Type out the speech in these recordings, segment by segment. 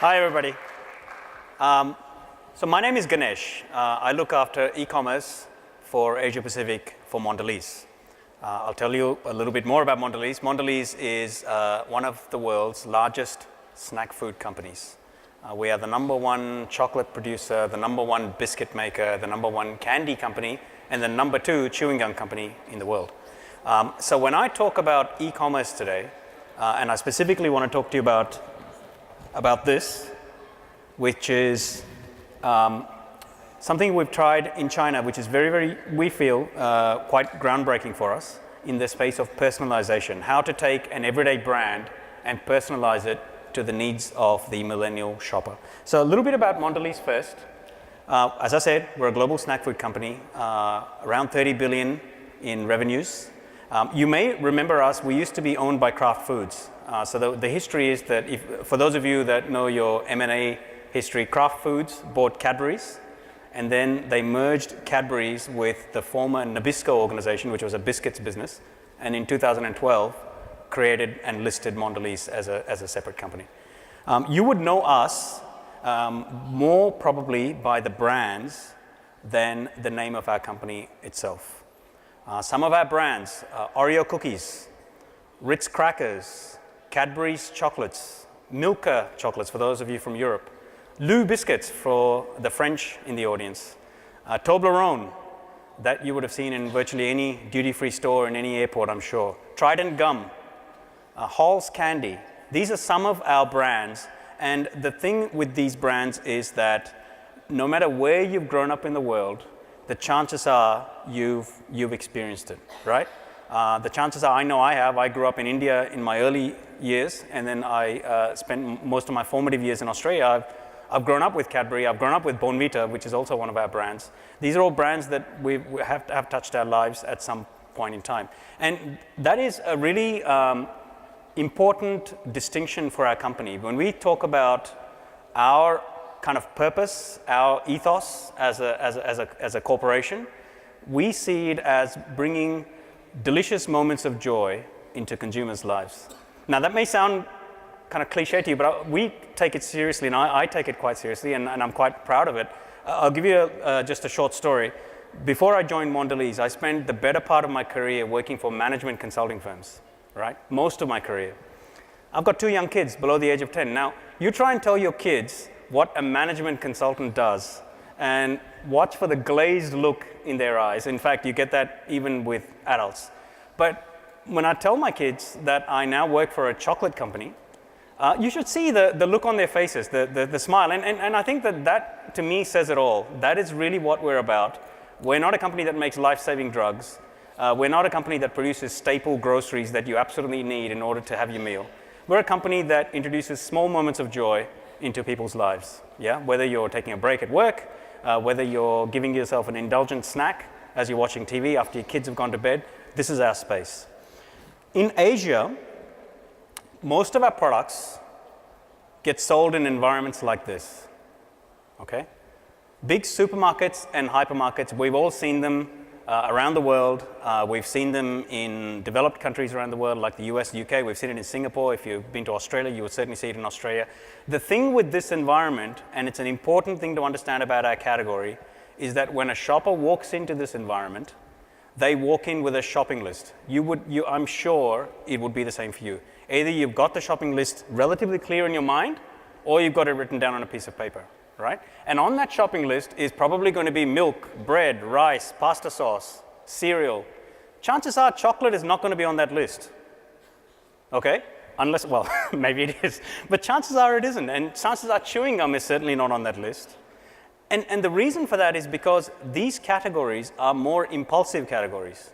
Hi, everybody. So my name is Ganesh. I look after e-commerce for Asia Pacific for Mondelez. I'll tell you a little bit more about Mondelez. Mondelez is one of the world's largest snack food companies. We are the #1 chocolate producer, the #1 biscuit maker, the #1 candy company, and the #2 chewing gum company in the world. So when I talk about e-commerce today, and I specifically want to talk to you about this, which is something we've tried in China, which is very, we feel, quite groundbreaking for us in the space of personalization. How to take an everyday brand and personalize it to the needs of the millennial shopper. So a little bit about Mondelez first. As I said, we're a global snack food company, around 30 billion in revenues. You may remember us, we used to be owned by Kraft Foods. So the history is that, for those of you that know your M&A history, Kraft Foods bought Cadbury's, and then they merged Cadbury's with the former Nabisco organization, which was a biscuits business, and in 2012 created and listed Mondelez as a separate company. You would know us more probably by the brands than the name of our company itself. Some of our brands, Oreo cookies, Ritz crackers, Cadbury's chocolates, Milka chocolates for those of you from Europe, Lou biscuits for the French in the audience, Toblerone that you would have seen in virtually any duty-free store in any airport, I'm sure, Trident gum, Hall's candy. These are some of our brands, and the thing with these brands is that no matter where you've grown up in the world, the chances are you've experienced it, right? The chances are, I know I have. I grew up in India in my early years, and then I spent most of my formative years in Australia. I've grown up with Cadbury. I've grown up with Bonvita, which is also one of our brands. These are all brands that we have touched our lives at some point in time. And that is a really important distinction for our company. When we talk about our kind of purpose, our ethos as a corporation, we see it as bringing delicious moments of joy into consumers' lives. Now, that may sound kind of cliche to you, but we take it seriously, and I take it quite seriously, and I'm quite proud of it. I'll give you just a short story. Before I joined Mondelez, I spent the better part of my career working for management consulting firms, right? Most of my career. I've got 2 young kids below the age of 10. Now, you try and tell your kids what a management consultant does, and watch for the glazed look in their eyes. In fact, you get that even with adults. But when I tell my kids that I now work for a chocolate company, you should see the look on their faces, the smile. And I think that to me says it all. That is really what we're about. We're not a company that makes life-saving drugs. We're not a company that produces staple groceries that you absolutely need in order to have your meal. We're a company that introduces small moments of joy into people's lives. Yeah? Whether you're taking a break at work, whether you're giving yourself an indulgent snack as you're watching TV after your kids have gone to bed, this is our space. In Asia, most of our products get sold in environments like this, okay? Big supermarkets and hypermarkets, we've all seen them around the world. We've seen them in developed countries around the world, like the US, UK. We've seen it in Singapore. If you've been to Australia, you would certainly see it in Australia. The thing with this environment, and it's an important thing to understand about our category, is that when a shopper walks into this environment, they walk in with a shopping list. I'm sure it would be the same for you. Either you've got the shopping list relatively clear in your mind, or you've got it written down on a piece of paper, right? And on that shopping list is probably going to be milk, bread, rice, pasta sauce, cereal. Chances are chocolate is not going to be on that list, okay? Unless, well, maybe it is. But chances are it isn't. And chances are chewing gum is certainly not on that list. And the reason for that is because these categories are more impulsive categories.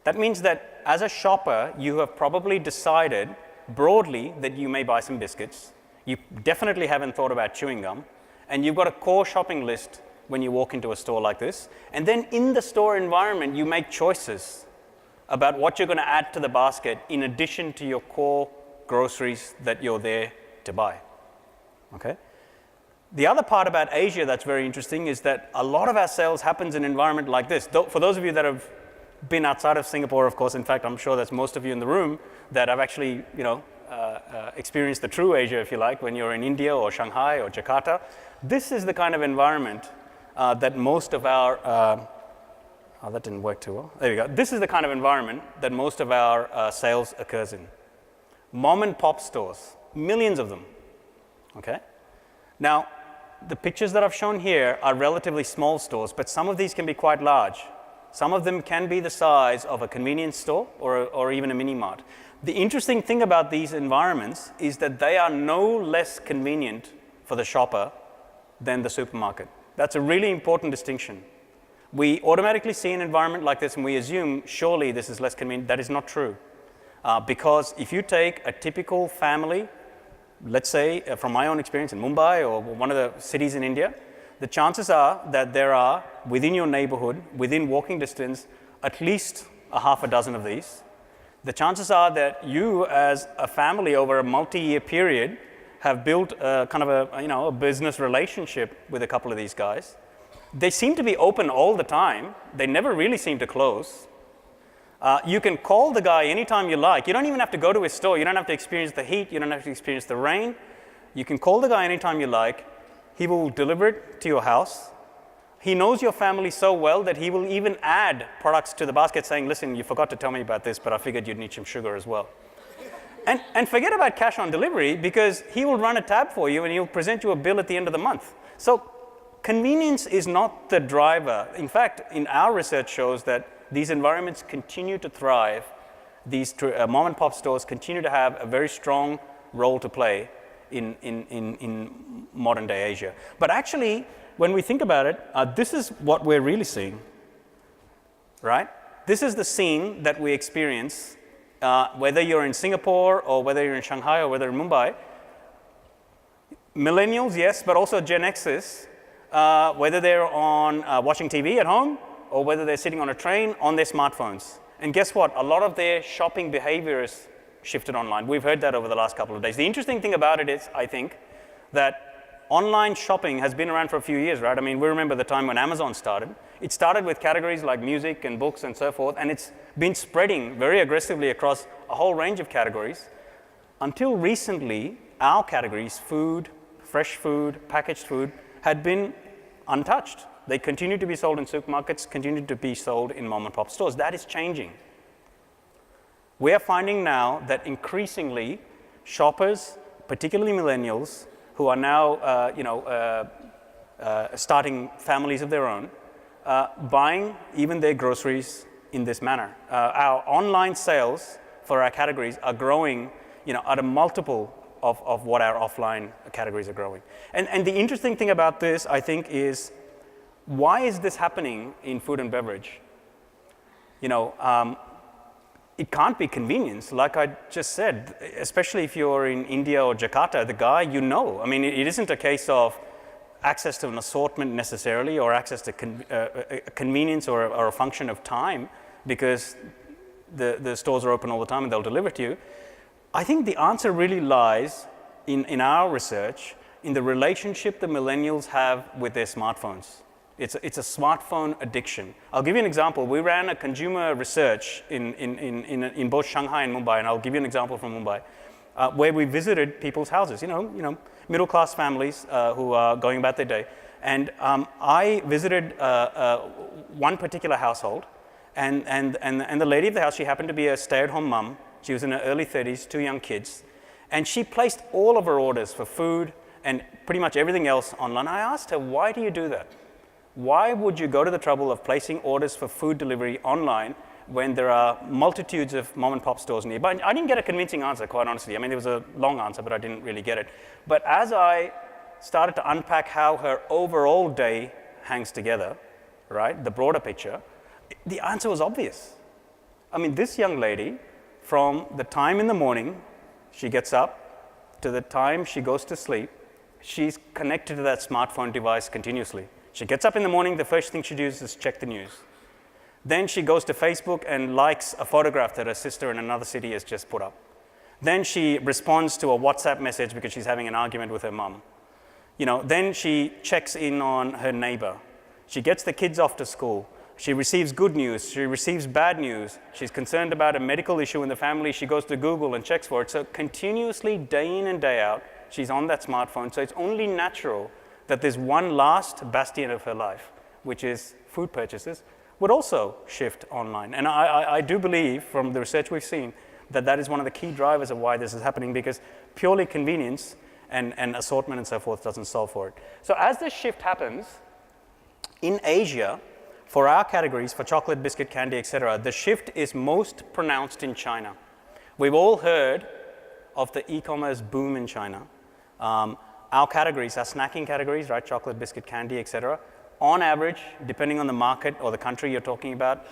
That means that as a shopper, you have probably decided broadly that you may buy some biscuits. You definitely haven't thought about chewing gum. And you've got a core shopping list when you walk into a store like this. And then in the store environment, you make choices about what you're going to add to the basket in addition to your core groceries that you're there to buy, okay? The other part about Asia that's very interesting is that a lot of our sales happens in an environment like this. For those of you that have been outside of Singapore, of course, in fact, I'm sure that's most of you in the room that have actually, experience the true Asia, if you like, when you're in India or Shanghai or Jakarta. This is the kind of environment that most of our, oh, that didn't work too well. There we go. This is the kind of environment that most of our sales occurs in. Mom and pop stores, millions of them, okay? Now, the pictures that I've shown here are relatively small stores, but some of these can be quite large. Some of them can be the size of a convenience store or even a mini mart. The interesting thing about these environments is that they are no less convenient for the shopper than the supermarket. That's a really important distinction. We automatically see an environment like this and we assume surely this is less convenient. That is not true. Because if you take a typical family, let's say from my own experience in Mumbai or one of the cities in India, the chances are that there are, within your neighborhood, within walking distance, at least a half a dozen of these. The chances are that you, as a family over a multi-year period, have built a kind of a business relationship with a couple of these guys. They seem to be open all the time. They never really seem to close. You can call the guy anytime you like. You don't even have to go to his store. You don't have to experience the heat. You don't have to experience the rain. You can call the guy anytime you like. He will deliver it to your house. He knows your family so well that he will even add products to the basket saying, listen, you forgot to tell me about this, but I figured you'd need some sugar as well. And forget about cash on delivery, because he will run a tab for you and he'll present you a bill at the end of the month. So convenience is not the driver. In fact, in our research shows that these environments continue to thrive. These mom and pop stores continue to have a very strong role to play in modern day Asia. But actually, when we think about it, this is what we're really seeing, right? This is the scene that we experience, whether you're in Singapore or whether you're in Shanghai or whether you're in Mumbai. Millennials, yes, but also Gen Xers, whether they're on watching TV at home or whether they're sitting on a train on their smartphones. And guess what? A lot of their shopping behavior is shifted online. We've heard that over the last couple of days. The interesting thing about it is, I think, that online shopping has been around for a few years, right? I mean, we remember the time when Amazon started. It started with categories like music and books and so forth, and it's been spreading very aggressively across a whole range of categories. Until recently, our categories, food, fresh food, packaged food, had been untouched. They continue to be sold in supermarkets, continue to be sold in mom and pop stores. That is changing. We are finding now that increasingly shoppers, particularly millennials, who are now starting families of their own, buying even their groceries in this manner. Our online sales for our categories are growing at a multiple of what our offline categories are growing. And the interesting thing about this, I think, is why is this happening in food and beverage? It can't be convenience, like I just said, especially if you're in India or Jakarta, the guy I mean, it isn't a case of access to an assortment necessarily or access to convenience or a function of time because the stores are open all the time and they'll deliver to you. I think the answer really lies in our research in the relationship the millennials have with their smartphones. It's a smartphone addiction. I'll give you an example. We ran a consumer research in both Shanghai and Mumbai, and I'll give you an example from Mumbai, where we visited people's houses, middle-class families who are going about their day. And I visited one particular household, and the lady of the house, she happened to be a stay-at-home mum. She was in her early 30s, 2 young kids, and she placed all of her orders for food and pretty much everything else online. I asked her, why do you do that? Why would you go to the trouble of placing orders for food delivery online when there are multitudes of mom and pop stores nearby? I didn't get a convincing answer, quite honestly. I mean, there was a long answer, but I didn't really get it. But as I started to unpack how her overall day hangs together, right, the broader picture, the answer was obvious. I mean, this young lady, from the time in the morning she gets up to the time she goes to sleep, she's connected to that smartphone device continuously. She gets up in the morning, the first thing she does is check the news. Then she goes to Facebook and likes a photograph that her sister in another city has just put up. Then she responds to a WhatsApp message because she's having an argument with her mum. Then she checks in on her neighbor. She gets the kids off to school. She receives good news, she receives bad news, she's concerned about a medical issue in the family, she goes to Google and checks for it. So continuously, day in and day out, she's on that smartphone. So it's only natural that there's one last bastion of her life, which is food purchases, would also shift online. And I do believe, from the research we've seen, that that is one of the key drivers of why this is happening, because purely convenience and assortment and so forth doesn't solve for it. So as this shift happens, in Asia, for our categories, for chocolate, biscuit, candy, etc., the shift is most pronounced in China. We've all heard of the e-commerce boom in China. Our categories, our snacking categories, right, chocolate, biscuit, candy, etc., on average, depending on the market or the country you're talking about,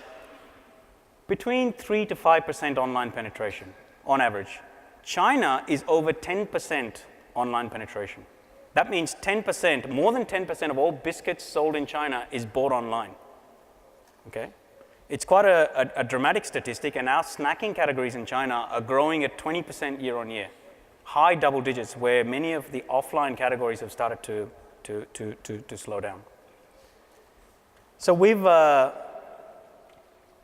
between 3 to 5% online penetration, on average. China is over 10% online penetration. That means 10%, more than 10% of all biscuits sold in China is bought online. Okay? It's quite a dramatic statistic, and our snacking categories in China are growing at 20% year on year. High double digits, where many of the offline categories have started to slow down. So we've,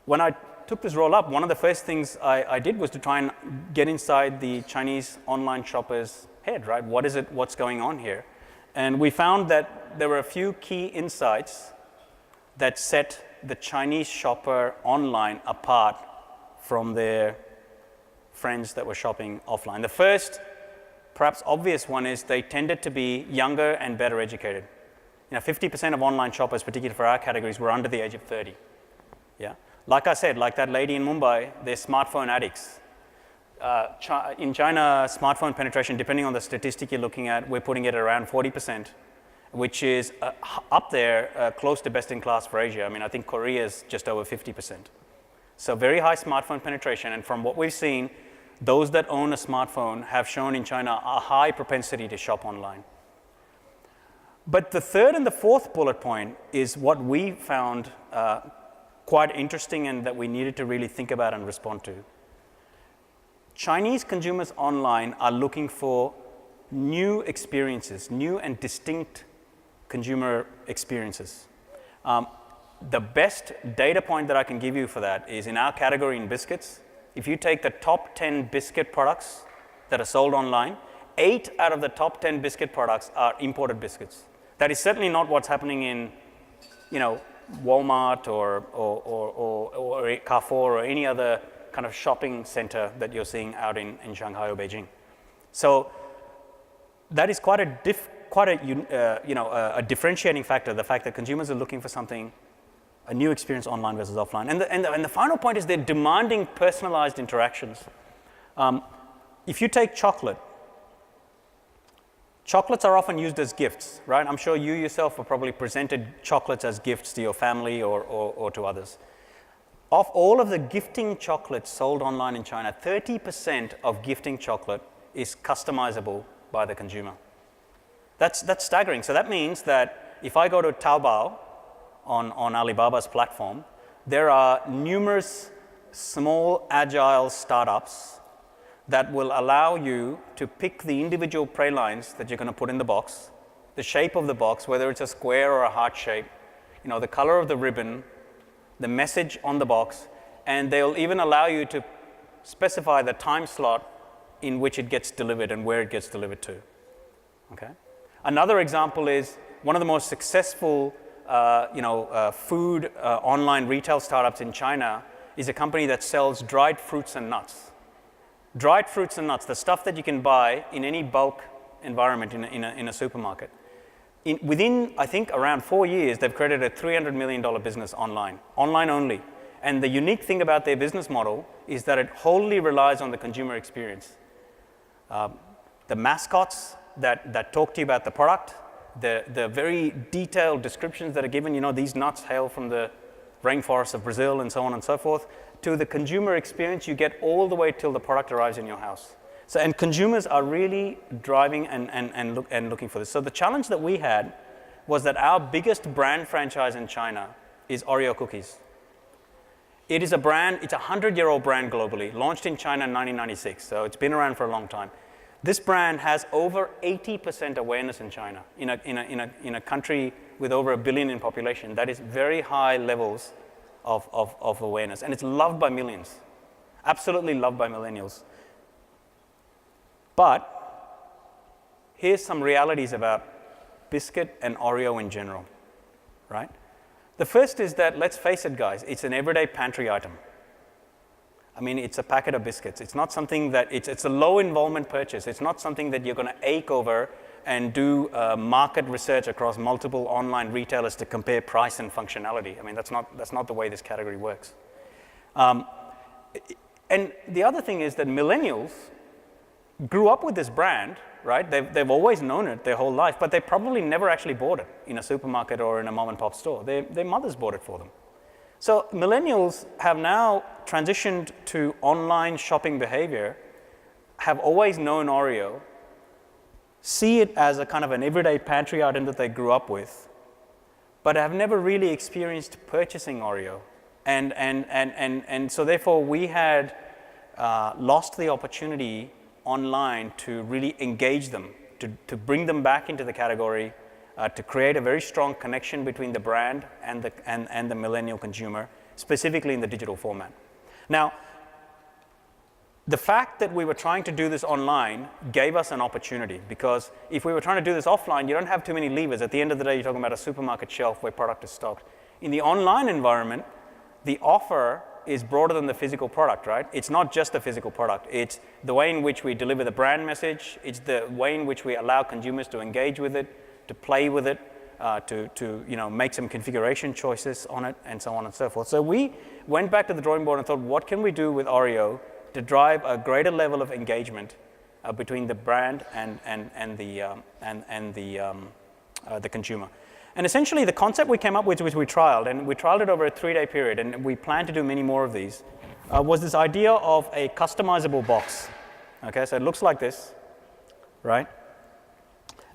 when I took this role up, one of the first things I did was to try and get inside the Chinese online shopper's head, right? What is it, what's going on here? And we found that there were a few key insights that set the Chinese shopper online apart from their friends that were shopping offline. The first, perhaps obvious one, is they tended to be younger and better educated. 50% of online shoppers, particularly for our categories, were under the age of 30. Yeah, like I said, like that lady in Mumbai, they're smartphone addicts. In China, smartphone penetration, depending on the statistic you're looking at, we're putting it around 40%, which is up there, close to best in class for Asia. I mean, I think Korea is just over 50%. So very high smartphone penetration, and from what we've seen, those that own a smartphone have shown in China a high propensity to shop online. But the third and the fourth bullet point is what we found quite interesting and that we needed to really think about and respond to. Chinese consumers online are looking for new experiences, new and distinct consumer experiences. The best data point that I can give you for that is in our category in biscuits. If you take the top 10 biscuit products that are sold online, 8 out of the top 10 biscuit products are imported biscuits. That is certainly not what's happening in, Walmart or Carrefour or any other kind of shopping center that you're seeing out in Shanghai or Beijing. So that is quite a differentiating factor, the fact that consumers are looking for something, a new experience online versus offline. And the final point is they're demanding personalized interactions. If you take chocolate, chocolates are often used as gifts, right? I'm sure you yourself have probably presented chocolates as gifts to your family or to others. Of all of the gifting chocolates sold online in China, 30% of gifting chocolate is customizable by the consumer. That's staggering. So that means that if I go to Taobao on Alibaba's platform, there are numerous small, agile startups that will allow you to pick the individual pralines that you're going to put in the box, the shape of the box, whether it's a square or a heart shape, the color of the ribbon, the message on the box, and they'll even allow you to specify the time slot in which it gets delivered and where it gets delivered to. Okay. Another example is one of the most successful food online retail startups in China is a company that sells dried fruits and nuts. Dried fruits and nuts, the stuff that you can buy in any bulk environment in a supermarket. Within, I think, around 4 years, they've created a $300 million business online only. And the unique thing about their business model is that it wholly relies on the consumer experience. The mascots that talk to you about the product, the very detailed descriptions that are given, these nuts hail from the rainforests of Brazil and so on and so forth, to the consumer experience you get all the way till the product arrives in your house. So, and consumers are really driving and looking for this. So the challenge that we had was that our biggest brand franchise in China is Oreo cookies. It is a brand, it's a 100-year-old brand globally, launched in China in 1996, so it's been around for a long time. This brand has over 80% awareness in China, in a country with over 1 billion in population. That is very high levels of awareness. And it's loved by millions, absolutely loved by millennials. But here's some realities about biscuit and Oreo in general, right? The first is that, let's face it, guys, it's an everyday pantry item. I mean, it's a packet of biscuits. It's not something that, it's a low involvement purchase. It's not something that you're going to ache over and do market research across multiple online retailers to compare price and functionality. I mean, that's not the way this category works. And the other thing is that millennials grew up with this brand, right? They've always known it their whole life, but they probably never actually bought it in a supermarket or in a mom and pop store. Their mothers bought it for them. So millennials have now transitioned to online shopping behavior, have always known Oreo, see it as a kind of an everyday pantry item that they grew up with, but have never really experienced purchasing Oreo. And so therefore we had lost the opportunity online to really engage them, to bring them back into the category, to create a very strong connection between the brand and the millennial consumer, specifically in the digital format. Now, the fact that we were trying to do this online gave us an opportunity, because if we were trying to do this offline, you don't have too many levers. At the end of the day, you're talking about a supermarket shelf where product is stocked. In the online environment, the offer is broader than the physical product, right? It's not just the physical product. It's the way in which we deliver the brand message. It's the way in which we allow consumers to engage with it, to play with it, to make some configuration choices on it, and so on and so forth. So we went back to the drawing board and thought, what can we do with Oreo to drive a greater level of engagement between the brand and the consumer? And essentially, the concept we came up with, which we trialed, and we trialed it over a 3-day period, and we plan to do many more of these, was this idea of a customizable box. Okay, so it looks like this, right?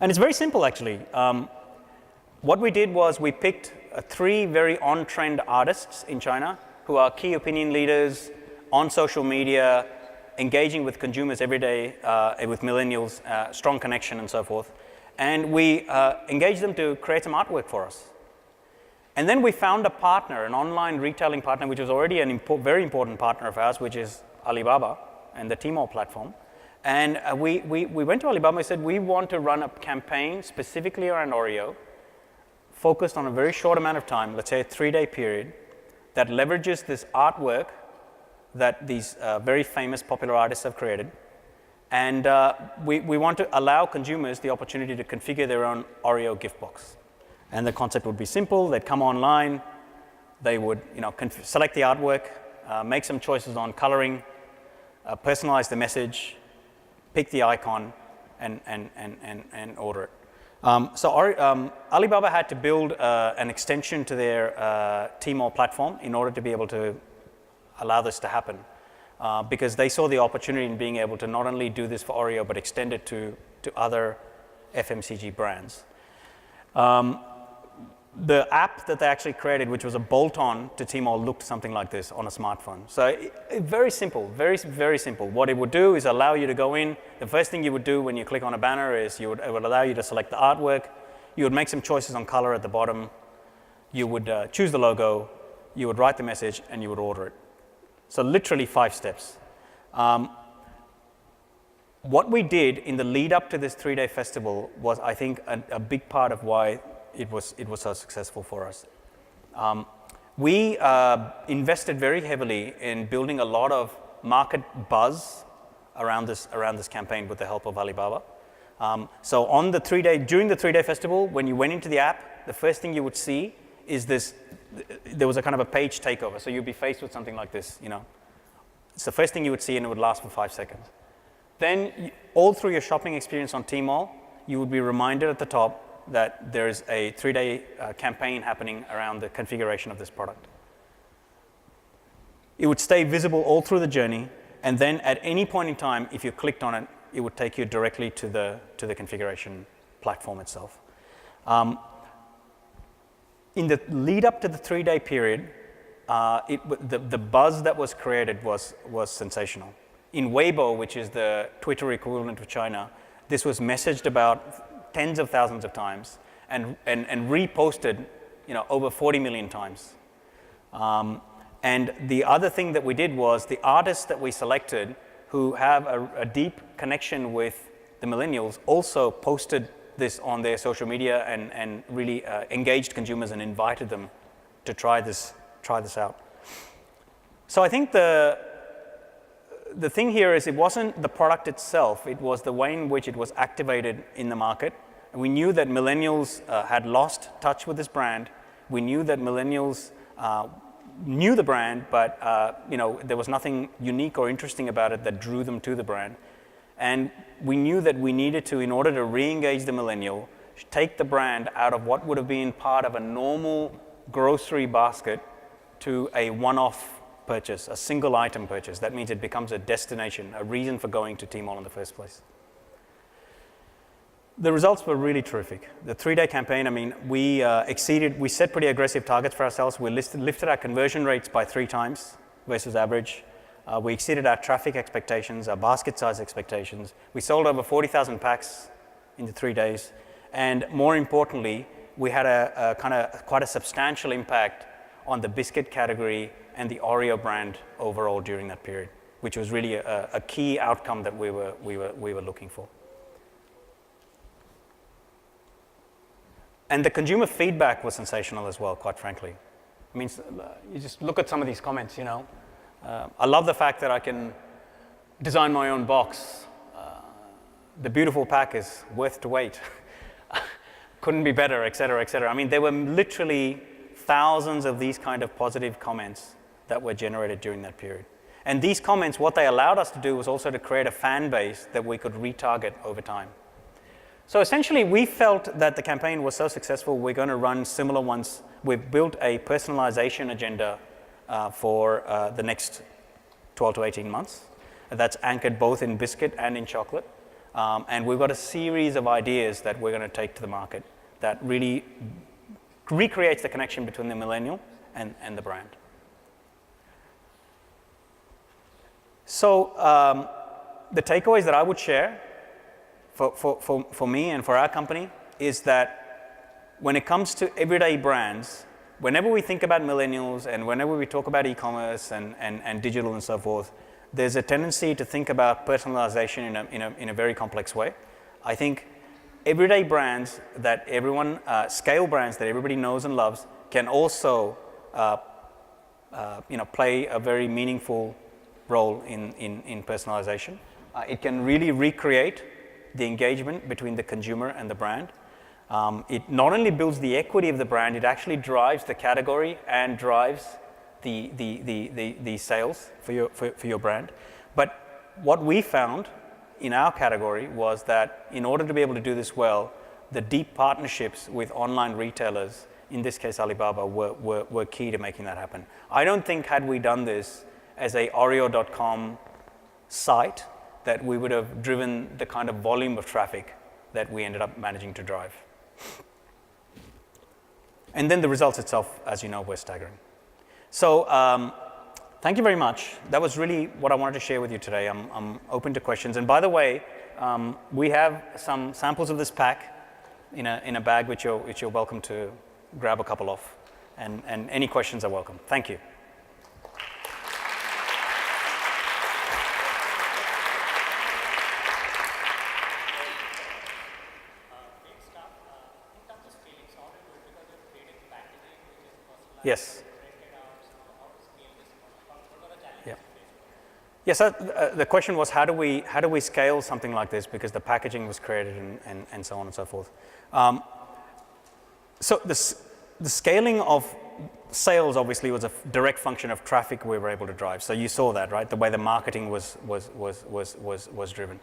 And it's very simple, actually. What we did was we picked 3 very on-trend artists in China who are key opinion leaders on social media, engaging with consumers every day, with millennials, strong connection and so forth. And we engaged them to create some artwork for us. And then we found a partner, an online retailing partner, which was already a very important partner of ours, which is Alibaba and the Tmall platform. And we went to Alibaba and said, we want to run a campaign specifically around Oreo, focused on a very short amount of time, let's say a 3-day period, that leverages this artwork that these very famous popular artists have created. And we want to allow consumers the opportunity to configure their own Oreo gift box. And the concept would be simple. They'd come online, they would select the artwork, make some choices on coloring, personalize the message, pick the icon, and order it. So Alibaba had to build an extension to their Tmall platform in order to be able to allow this to happen. Because they saw the opportunity in being able to not only do this for Oreo, but extend it to other FMCG brands. The app that they actually created, which was a bolt-on to Tmall, looked something like this on a smartphone. So very simple, very, very simple. What it would do is allow you to go in. The first thing you would do when you click on a banner is it would allow you to select the artwork. You would make some choices on color at the bottom. You would choose the logo. You would write the message, and you would order it. So literally 5 steps. What we did in the lead up to this 3-day festival was, I think, a big part of why it was so successful for us. We invested very heavily in building a lot of market buzz around this campaign with the help of Alibaba. So on the during the 3-day festival, when you went into the app, the first thing you would see is this. There was a kind of a page takeover, so you'd be faced with something like this. It's the first thing you would see, and it would last for 5 seconds. Then, all through your shopping experience on Tmall, you would be reminded at the top that there is a 3-day campaign happening around the configuration of this product. It would stay visible all through the journey, and then at any point in time, if you clicked on it, it would take you directly to the configuration platform itself. In the lead up to the 3-day period, the buzz that was created was sensational. In Weibo, which is the Twitter equivalent of China, this was messaged about tens of thousands of times and reposted over 40 million times. And the other thing that we did was the artists that we selected who have a deep connection with the millennials also posted this on their social media and really engaged consumers and invited them to try this out. So I think the thing here is it wasn't the product itself, it was the way in which it was activated in the market. And we knew that millennials had lost touch with this brand. We knew that millennials knew the brand, but there was nothing unique or interesting about it that drew them to the brand. And we knew that we needed to, in order to re-engage the millennial, take the brand out of what would have been part of a normal grocery basket to a one-off purchase, a single item purchase. That means it becomes a destination, a reason for going to Tmall in the first place. The results were really terrific. The 3-day campaign, I mean, we set pretty aggressive targets for ourselves. We lifted our conversion rates by 3 times versus average. We exceeded our traffic expectations, our basket size expectations. We sold over 40,000 packs in the 3 days. And more importantly, we had quite a substantial impact on the biscuit category and the Oreo brand overall during that period, which was really a key outcome that we were looking for. And the consumer feedback was sensational as well, quite frankly. I mean, you just look at some of these comments, I love the fact that I can design my own box. The beautiful pack is worth to wait. Couldn't be better, et cetera, et cetera. I mean, there were literally thousands of these kind of positive comments that were generated during that period. And these comments, what they allowed us to do was also to create a fan base that we could retarget over time. So essentially, we felt that the campaign was so successful, we're going to run similar ones. We've built a personalization agenda for the next 12 to 18 months. That's anchored both in biscuit and in chocolate. And we've got a series of ideas that we're going to take to the market that really recreates the connection between the millennial and the brand. So the takeaways that I would share for me and for our company is that when it comes to everyday brands, whenever we think about millennials and whenever we talk about e-commerce and digital and so forth, there's a tendency to think about personalization in a very complex way. I think everyday brands that everyone, scale brands that everybody knows and loves, can also play a very meaningful role in personalization. It can really recreate the engagement between the consumer and the brand. It not only builds the equity of the brand, it actually drives the category and drives the sales for your brand. But what we found in our category was that in order to be able to do this well, the deep partnerships with online retailers, in this case Alibaba, were key to making that happen. I don't think had we done this as a Oreo.com site that we would have driven the kind of volume of traffic that we ended up managing to drive. And then the results itself, as you know, were staggering. So thank you very much. That was really what I wanted to share with you today. I'm open to questions. And by the way, we have some samples of this pack in a bag which you're welcome to grab a couple of. And any questions are welcome. Thank you. Yes. Yeah. Yes. The question was how do we scale something like this, because the packaging was created and so on and so forth. So the scaling of sales obviously was a direct function of traffic we were able to drive. So you saw that, right? The way the marketing was driven.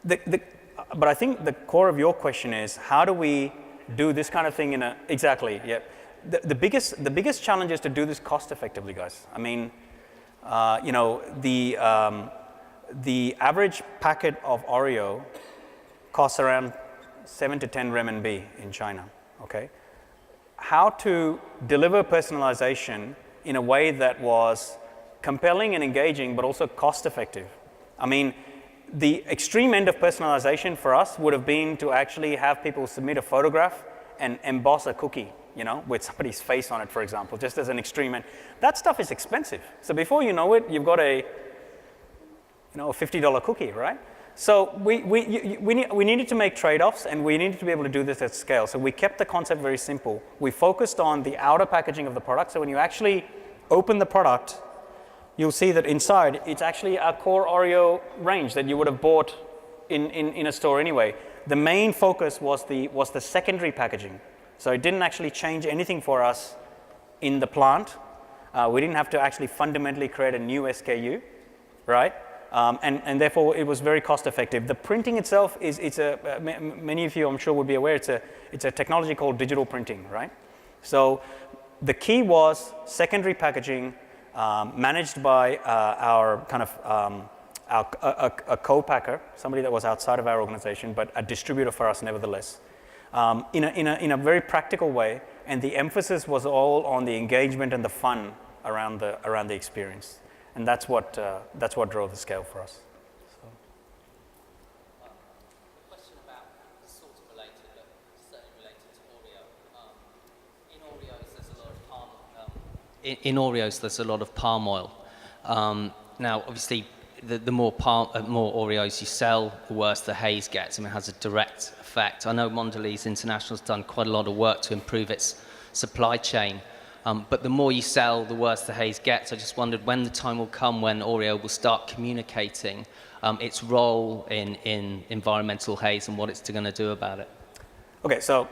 But I think the core of your question is how do we do this kind of thing in a exactly yeah. The biggest challenge is to do this cost effectively, guys. I mean, the average packet of Oreo costs around 7 to 10 renminbi in China. Okay, how to deliver personalization in a way that was compelling and engaging, but also cost effective. I mean, the extreme end of personalization for us would have been to actually have people submit a photograph and emboss a cookie you know, with somebody's face on it, for example, just as an extreme. And that stuff is expensive. So before you know it, you've got a $50 cookie, right? So we needed to make trade-offs, and we needed to be able to do this at scale. So we kept the concept very simple. We focused on the outer packaging of the product. So when you actually open the product, you'll see that inside, it's actually our core Oreo range that you would have bought in a store anyway. The main focus was the secondary packaging. So it didn't actually change anything for us in the plant. We didn't have to actually fundamentally create a new SKU, right? And therefore, it was very cost effective. The printing itself many of you, I'm sure, would be aware, it's a technology called digital printing, right? So the key was secondary packaging managed by our kind of a co-packer, somebody that was outside of our organization, but a distributor for us nevertheless, in a very practical way. And the emphasis was all on the engagement and the fun around the experience. And that's what drove the scale for us. So. A question about sort of related, but certainly related to Oreo. In Oreos, there's a lot of palm oil. Now, obviously, the more Oreos you sell, the worse the haze gets. I mean, it has a direct effect. I know Mondelez International has done quite a lot of work to improve its supply chain. But the more you sell, the worse the haze gets. I just wondered when the time will come when Oreo will start communicating its role in environmental haze and what it's going to do about it. Okay, so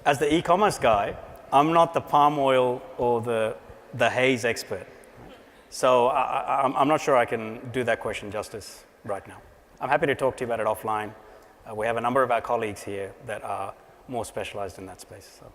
as the e-commerce guy, I'm not the palm oil or the haze expert. So I'm not sure I can do that question justice right now. I'm happy to talk to you about it offline. We have a number of our colleagues here that are more specialized in that space. So.